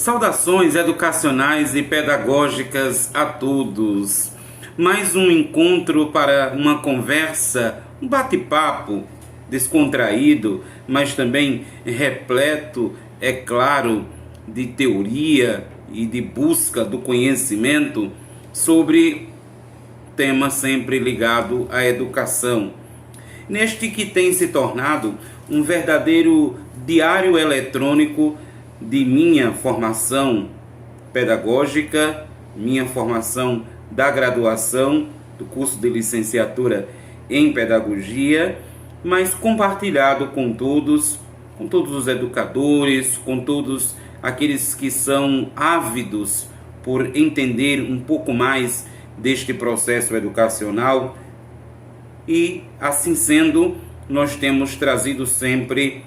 Saudações educacionais e pedagógicas a todos. Mais um encontro para uma conversa, um bate-papo descontraído, mas também repleto, é claro, de teoria e de busca do conhecimento sobre tema sempre ligado à educação. Neste que tem se tornado um verdadeiro diário eletrônico de minha formação pedagógica, minha formação da graduação, do curso de licenciatura em pedagogia, mas compartilhado com todos os educadores, com todos aqueles que são ávidos por entender um pouco mais deste processo educacional. E, assim sendo, nós temos trazido sempre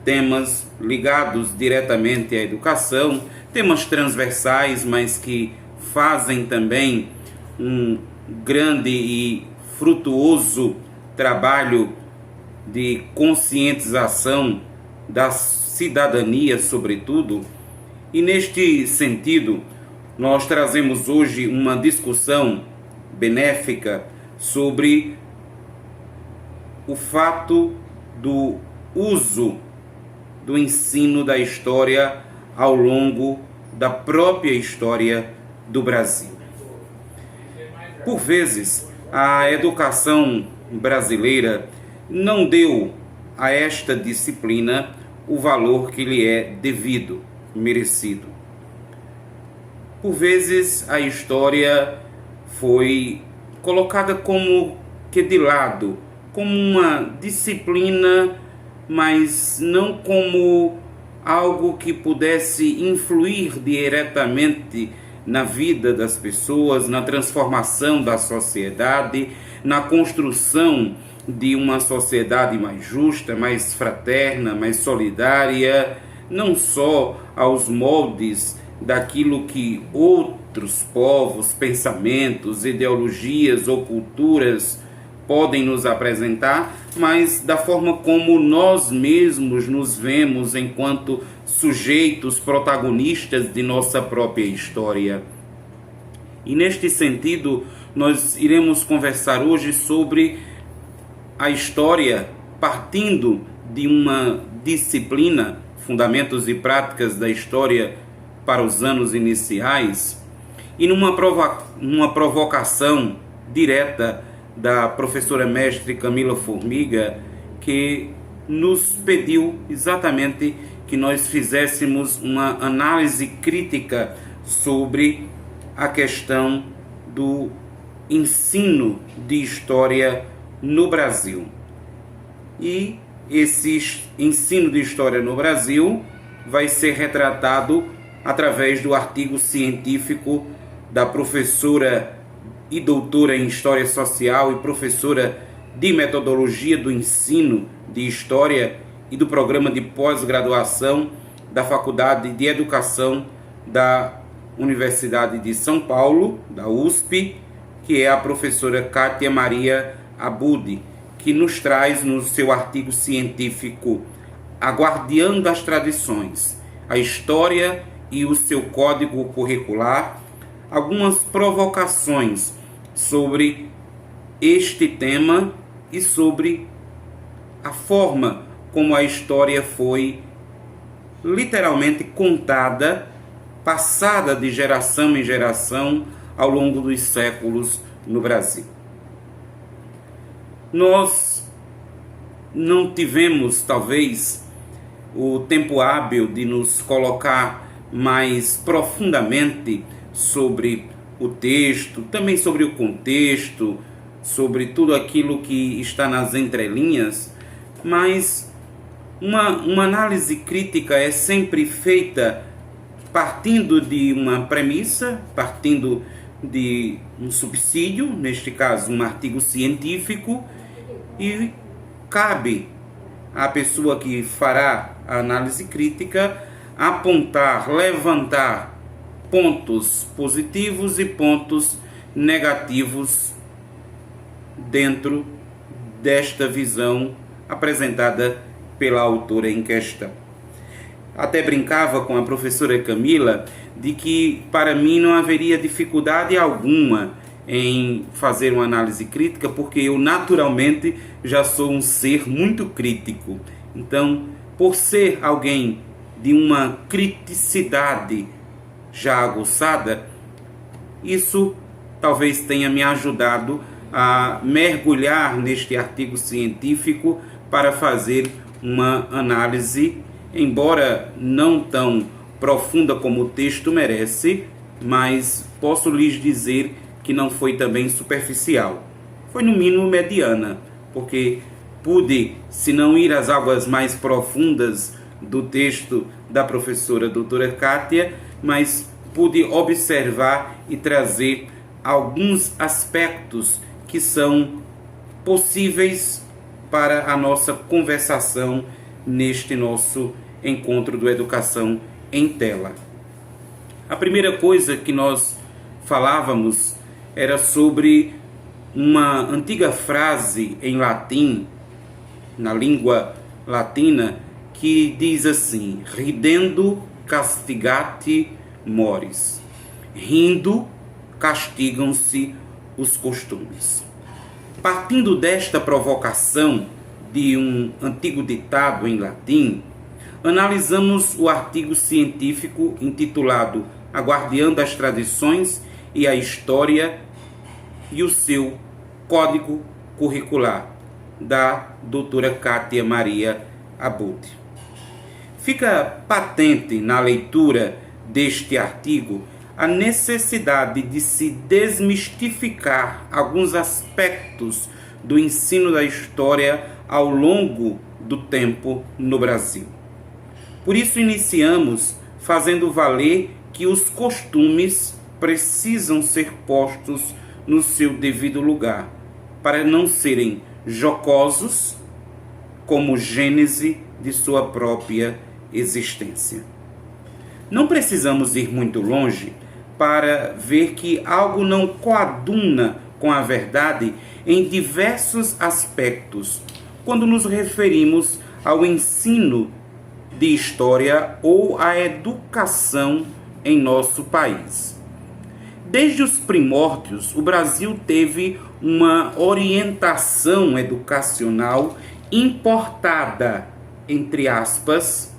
temas ligados diretamente à educação, temas transversais, mas que fazem também um grande e frutuoso trabalho de conscientização da cidadania, sobretudo. E neste sentido, nós trazemos hoje uma discussão benéfica sobre o fato do uso do ensino da história ao longo da própria história do Brasil. Por vezes, a educação brasileira não deu a esta disciplina o valor que lhe é devido, merecido. Por vezes, a história foi colocada como que de lado, como uma disciplina, mas não como algo que pudesse influir diretamente na vida das pessoas, na transformação da sociedade, na construção de uma sociedade mais justa, mais fraterna, mais solidária, não só aos moldes daquilo que outros povos, pensamentos, ideologias ou culturas podem nos apresentar, mas da forma como nós mesmos nos vemos enquanto sujeitos protagonistas de nossa própria história. E neste sentido, nós iremos conversar hoje sobre a história partindo de uma disciplina, Fundamentos e Práticas da História para os anos iniciais, e numa provocação direta da professora mestre Camila Formiga, que nos pediu exatamente que nós fizéssemos uma análise crítica sobre a questão do ensino de história no Brasil. E esse ensino de história no Brasil vai ser retratado através do artigo científico da professora e doutora em História Social e professora de Metodologia do Ensino de História e do Programa de Pós-Graduação da Faculdade de Educação da Universidade de São Paulo, da USP, que é a professora Kátia Maria Abud, que nos traz no seu artigo científico A Guardiã das Tradições, a História e o seu Código Curricular, algumas provocações sobre este tema e sobre a forma como a história foi literalmente contada, passada de geração em geração ao longo dos séculos no Brasil. Nós não tivemos, talvez, o tempo hábil de nos colocar mais profundamente sobre o texto, também sobre o contexto, sobre tudo aquilo que está nas entrelinhas, mas uma análise crítica é sempre feita partindo de uma premissa, partindo de um subsídio, neste caso um artigo científico, e cabe à pessoa que fará a análise crítica apontar, levantar pontos positivos e pontos negativos dentro desta visão apresentada pela autora em questão. até brincava com a professora Camila de que para mim não haveria dificuldade alguma em fazer uma análise crítica, porque eu naturalmente já sou um ser muito crítico. Então, por ser alguém de uma criticidade já aguçada, isso talvez tenha me ajudado a mergulhar neste artigo científico para fazer uma análise, embora não tão profunda como o texto merece, mas posso lhes dizer que não foi também superficial. Foi no mínimo mediana, porque pude, se não ir às águas mais profundas do texto da professora doutora Kátia, mas pude observar e trazer alguns aspectos que são possíveis para a nossa conversação neste nosso encontro do Educação em Tela. A primeira coisa que nós falávamos era sobre uma antiga frase em latim, na língua latina, que diz assim: ridendo castigati mores. Rindo, castigam-se os costumes. Partindo desta provocação de um antigo ditado em latim, analisamos o artigo científico intitulado A Guardiã das Tradições e a História e o seu Código Curricular, da doutora Kátia Maria Abud. Fica patente na leitura deste artigo a necessidade de se desmistificar alguns aspectos do ensino da história ao longo do tempo no Brasil. Por isso iniciamos fazendo valer que os costumes precisam ser postos no seu devido lugar, para não serem jocosos como gênese de sua própria existência. Não precisamos ir muito longe para ver que algo não coaduna com a verdade em diversos aspectos, quando nos referimos ao ensino de história ou à educação em nosso país. Desde os primórdios, o Brasil teve uma orientação educacional importada, entre aspas,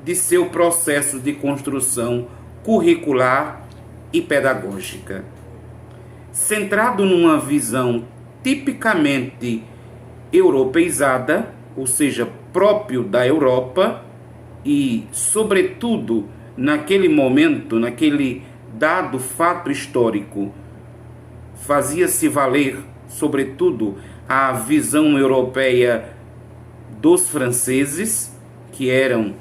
de seu processo de construção curricular e pedagógica. Centrado numa visão tipicamente europeizada, ou seja, próprio da Europa, e, sobretudo, naquele momento, naquele dado fato histórico, fazia-se valer, sobretudo, a visão europeia dos franceses, que eram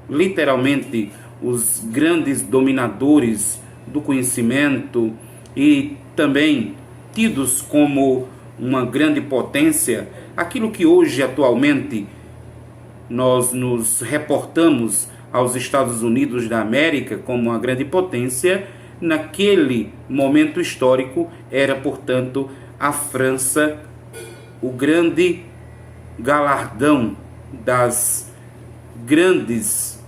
literalmente os grandes dominadores do conhecimento e também tidos como uma grande potência, aquilo que hoje, atualmente, nós nos reportamos aos Estados Unidos da América como uma grande potência, naquele momento histórico era, portanto, a França o grande galardão das grandes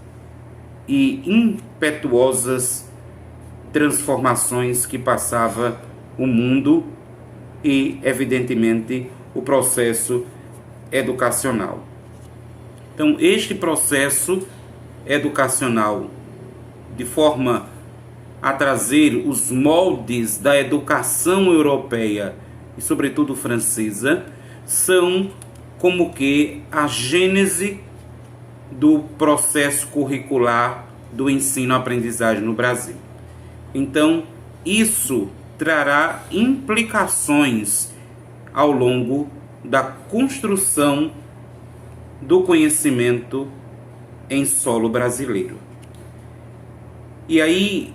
e impetuosas transformações que passava o mundo e, evidentemente, o processo educacional. Então, este processo educacional, de forma a trazer os moldes da educação europeia e, sobretudo, francesa, são como que a gênese do processo curricular do ensino-aprendizagem no Brasil. Então, isso trará implicações ao longo da construção do conhecimento em solo brasileiro. E aí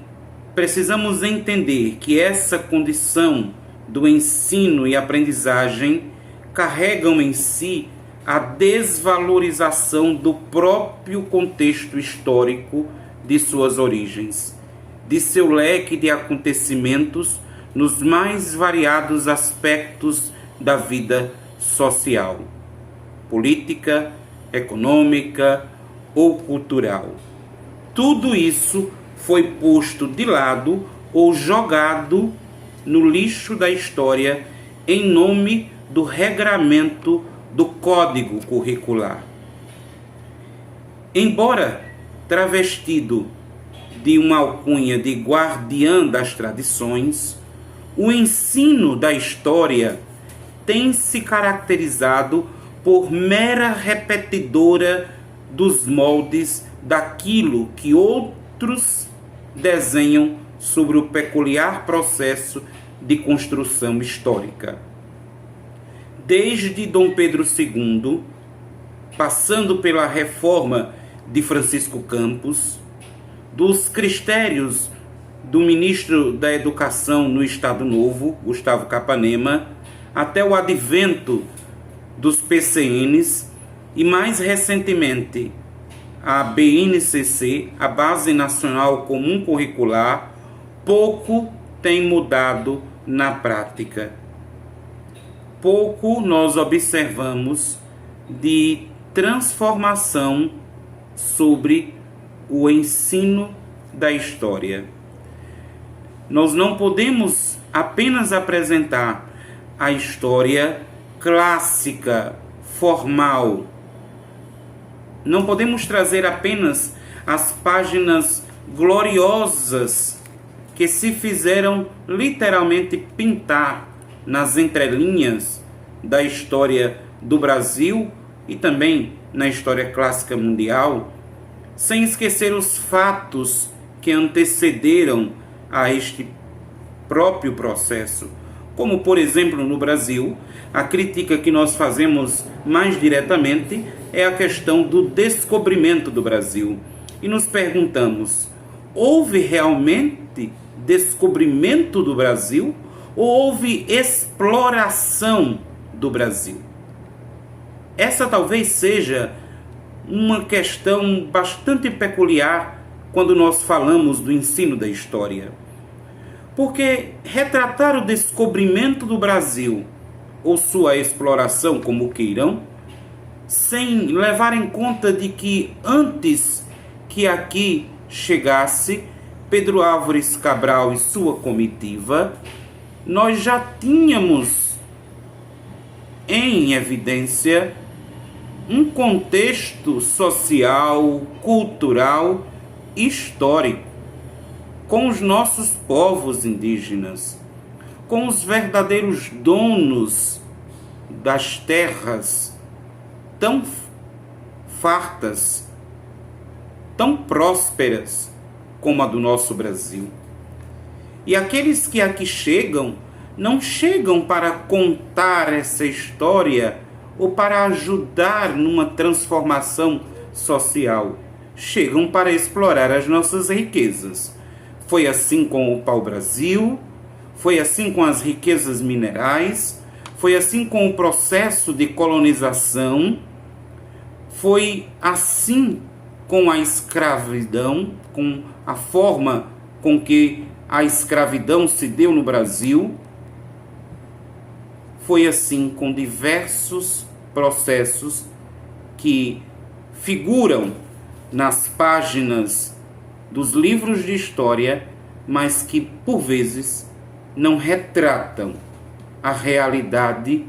precisamos entender que essa condição do ensino e aprendizagem carregam em si a desvalorização do próprio contexto histórico de suas origens, de seu leque de acontecimentos nos mais variados aspectos da vida social, política, econômica ou cultural. tudo isso foi posto de lado ou jogado no lixo da história em nome do regramento do código curricular. Embora travestido de uma alcunha de guardiã das tradições, o ensino da história tem se caracterizado por mera repetidora dos moldes daquilo que outros desenham sobre o peculiar processo de construção histórica. Desde Dom Pedro II, passando pela reforma de Francisco Campos, dos critérios do ministro da Educação no Estado Novo, Gustavo Capanema, até o advento dos PCNs e, mais recentemente, a BNCC, a Base Nacional Comum Curricular, pouco tem mudado na prática. Pouco nós observamos de transformação sobre o ensino da história. Nós não podemos apenas apresentar a história clássica, formal. Não podemos trazer apenas as páginas gloriosas que se fizeram literalmente pintar nas entrelinhas da história do Brasil e também na história clássica mundial, sem esquecer os fatos que antecederam a este próprio processo. Como, por exemplo, no Brasil, a crítica que nós fazemos mais diretamente é a questão do descobrimento do Brasil. E nos perguntamos, houve realmente descobrimento do Brasil ou houve exploração do Brasil? Essa talvez seja uma questão bastante peculiar quando nós falamos do ensino da história. Porque retratar o descobrimento do Brasil, ou sua exploração, como queiram, sem levar em conta de que antes que aqui chegasse Pedro Álvares Cabral e sua comitiva, nós já tínhamos em evidência um contexto social, cultural, histórico, com os nossos povos indígenas, com os verdadeiros donos das terras tão fartas, tão prósperas como a do nosso Brasil. E aqueles que aqui chegam, não chegam para contar essa história ou para ajudar numa transformação social. Chegam para explorar as nossas riquezas. Foi assim com o pau-brasil, foi assim com as riquezas minerais, foi assim com o processo de colonização, foi assim com a escravidão, com a forma com que a escravidão se deu no Brasil. Foi assim com diversos processos que figuram nas páginas dos livros de história, mas que, por vezes, não retratam a realidade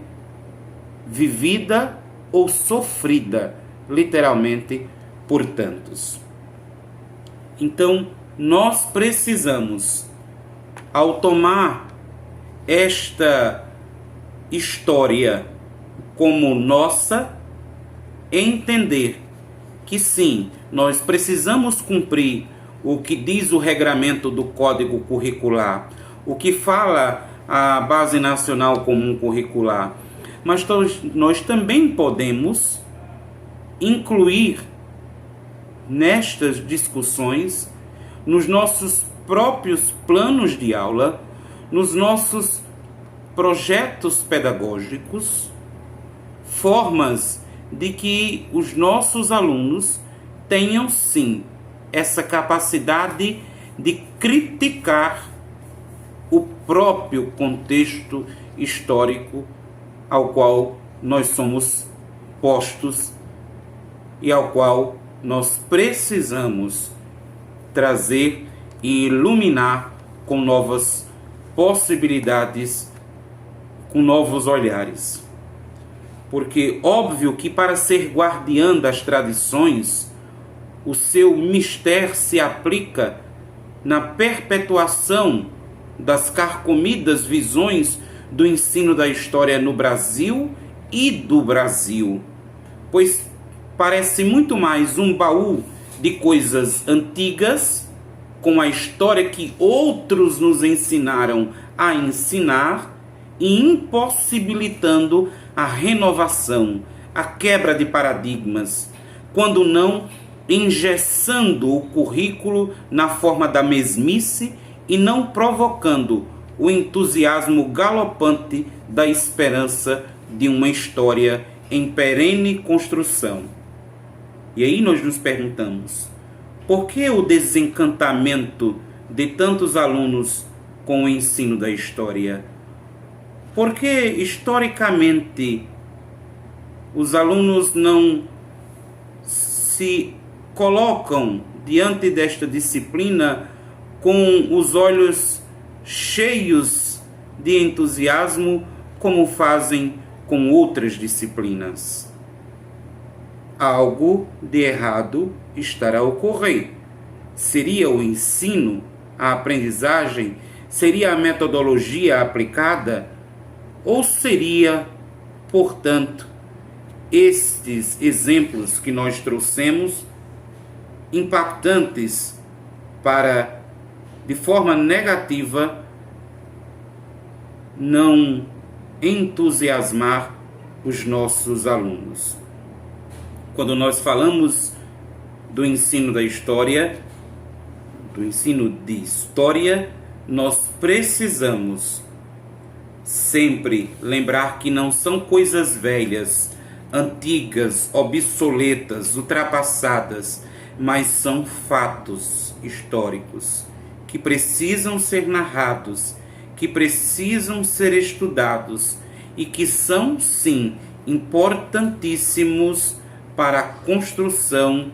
vivida ou sofrida, literalmente, por tantos. Então, nós precisamos, ao tomar esta história como nossa, entender que sim, nós precisamos cumprir o que diz o regramento do Código Curricular, o que fala a Base Nacional Comum Curricular, mas nós também podemos incluir nestas discussões, nos nossos próprios planos de aula, nos nossos projetos pedagógicos, formas de que os nossos alunos tenham sim essa capacidade de criticar o próprio contexto histórico ao qual nós somos postos e ao qual nós precisamos trazer e iluminar com novas possibilidades, com novos olhares. Porque óbvio que para ser guardiã das tradições, o seu mistério se aplica na perpetuação das carcomidas visões do ensino da história no Brasil e do Brasil, pois parece muito mais um baú de coisas antigas, com a história que outros nos ensinaram a ensinar, e impossibilitando a renovação, a quebra de paradigmas, quando não engessando o currículo na forma da mesmice e não provocando o entusiasmo galopante da esperança de uma história em perene construção. E aí nós nos perguntamos, por que o desencantamento de tantos alunos com o ensino da história? Por que, historicamente, os alunos não se colocam diante desta disciplina com os olhos cheios de entusiasmo, como fazem com outras disciplinas? Algo de errado estará a ocorrer. Seria o ensino, a aprendizagem, seria a metodologia aplicada? Ou seria, portanto, estes exemplos que nós trouxemos impactantes para, de forma negativa, não entusiasmar os nossos alunos? Quando nós falamos do ensino da história, do ensino de história, nós precisamos sempre lembrar que não são coisas velhas, antigas, obsoletas, ultrapassadas, mas são fatos históricos que precisam ser narrados, que precisam ser estudados e que são, sim, importantíssimos para a construção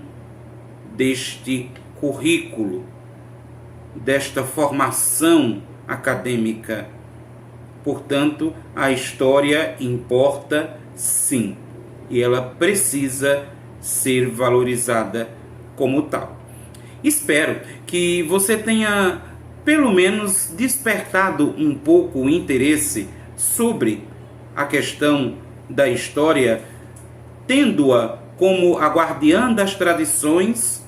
deste currículo, desta formação acadêmica. Portanto, a história importa, sim, e ela precisa ser valorizada como tal. Espero que você tenha, pelo menos, despertado um pouco o interesse sobre a questão da história, tendo-a como a guardiã das tradições,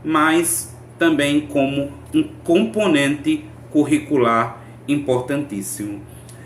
mas também como um componente curricular importantíssimo.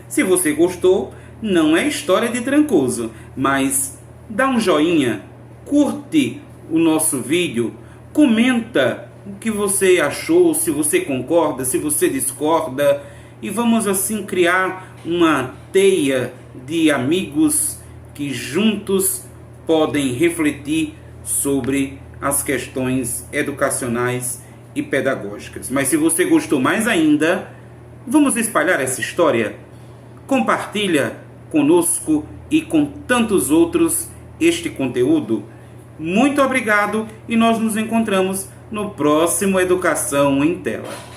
Se você gostou, não é história de Trancoso, mas dá um joinha, curte o nosso vídeo, comenta o que você achou, se você concorda, se você discorda, e vamos assim criar uma teia de amigos que juntos podem refletir sobre as questões educacionais e pedagógicas. Mas se você gostou mais ainda, vamos espalhar essa história? Compartilha conosco e com tantos outros este conteúdo. Muito obrigado e nós nos encontramos no próximo Educação em Tela.